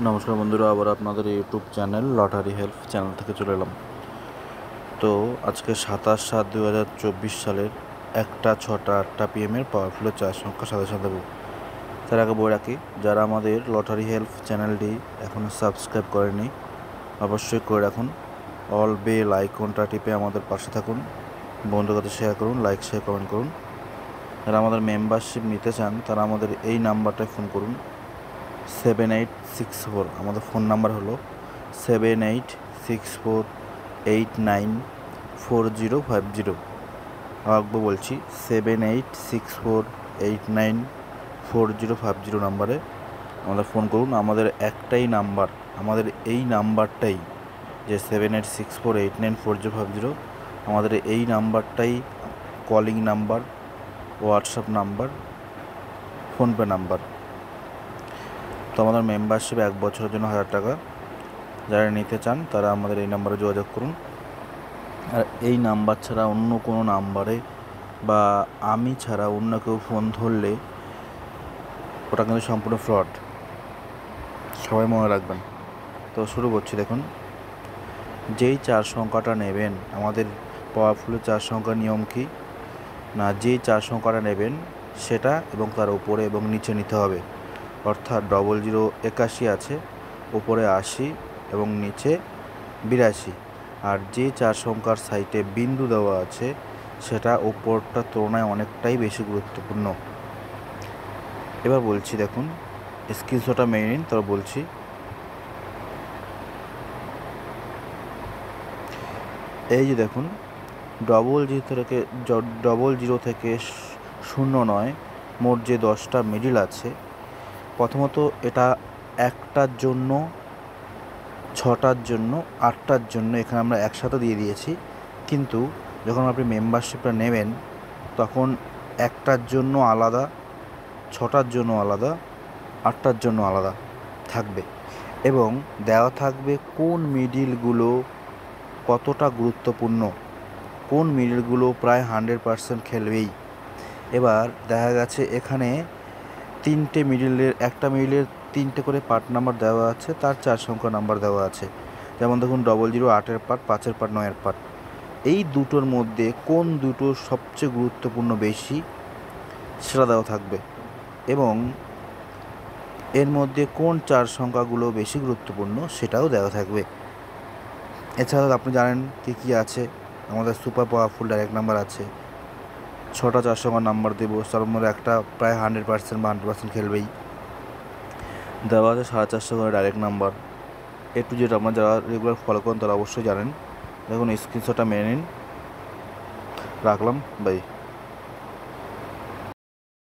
নমস্কার বন্ধুরা, আবার আপনাদের YouTube channel lottery help channel থেকে চলে এলাম। তো আজকে 27/7/2024 সালের 1টা 6টা 8টা PM পাওয়ারফুলের চার সংখ্যা সাজেশন দেবো। তার আগে বলে রাখি, যারা আমাদের লটারি হেল্প চ্যানেলটি এখনও সাবস্ক্রাইব করেনি অবশ্যই করে রাখুন। অল বেল আইকনটা টিপে আমাদের পাশে থাকুন, বন্ধুদের কাছে শেয়ার করুন, লাইক শেয়ার কমেন্ট করুন। যারা আমাদের মেম্বারশিপ নিতে চান তারা আমাদের এই নাম্বারটায় ফোন করুন, 7864। আমাদের ফোন নাম্বার হলো 7864894050। আরেকবার বলছি, 7864894050 নাম্বারে আমাদের ফোন করুন। আমাদের একটাই নাম্বার, আমাদের এই নাম্বারটাই, যে 7864894050, আমাদের এই নাম্বারটাই calling number, WhatsApp number, PhonePe number. তো আমাদের মেম্বারশিপ 1 বছরের জন্য 1000 টাকা। যারা নিতে চান তারা আমাদের এই নাম্বারে যোগাযোগ করুন। আর এই নাম্বার ছাড়া অন্য কোনো নাম্বারে বা আমি ছাড়া অন্য কেউ ফোন ধরলে ওটা কিন্তু সম্পূর্ণ ফ্রড, সবাই মনে রাখবেন। তো শুরু করছি। দেখুন, যেই 4 সংখ্যাটা নেবেন, আমাদের পাওয়ারফুলের 4 সংখ্যার নিয়ম কি না, যেই 4 সংখ্যাটা নেবেন সেটা এবং তার উপরে এবং নিচে নিতে হবে। অর্থাৎ 0081 আছে, উপরে 80 এবং নিচে 82। আর যে 4 সংখ্যার সাইটে বিন্দু দেওয়া আছে সেটা উপরটার তুলনায় অনেকটাই বেশি গুরুত্বপূর্ণ। এবার বলছি, দেখুন স্ক্রিনশটটা মেনে নিন, তারপর বলছি। এই যে দেখুন, 00 থেকে 09 মোট যে 10টা মিডিল আছে, প্রথমত এটা 1টার জন্য, 6টার জন্য, 8টার জন্য এখানে আমরা একসাথে দিয়ে দিয়েছি। কিন্তু যখন আপনি মেম্বারশিপটা নেবেন তখন 1টার জন্য আলাদা, 6টার জন্য আলাদা, 8টার জন্য আলাদা থাকবে এবং দেওয়া থাকবে কোন মিডিলগুলো কতটা গুরুত্বপূর্ণ, কোন মিডিলগুলো প্রায় 100% খেলবেই। এবার দেখা গেছে এখানে 3টে মিডিলের, একটা মিডিলের 3টে করে পার্ট নাম্বার দেওয়া আছে, তার 4 সংখ্যা নাম্বার দেওয়া আছে। যেমন দেখুন, 00 8-এর পার্ট, 5-এর পার্ট, 9-এর পার্ট। এই দুটোর মধ্যে কোন দুটো সবচেয়ে গুরুত্বপূর্ণ বেশি সেটা দেওয়া থাকবে এবং এর মধ্যে কোন 4 সংখ্যাগুলো বেশি গুরুত্বপূর্ণ সেটাও দেওয়া থাকবে। এছাড়াও আপনি জানেন কী আছে, আমাদের সুপার পাওয়ারফুল ডাইরেক্ট নাম্বার আছে, 6টা 4 সংখ্যার নাম্বার দেবো, তার মধ্যে একটা প্রায় 100% বা 100% খেলবেই। দেওয়া আছে 450 করে ডাইরেক্ট নাম্বার। টু জেড আপনারা যারা রেগুলার ফলো করেন তারা অবশ্যই জানেন। দেখুন স্ক্রিনশটটা মেনে নিন, রাখলাম, বাই।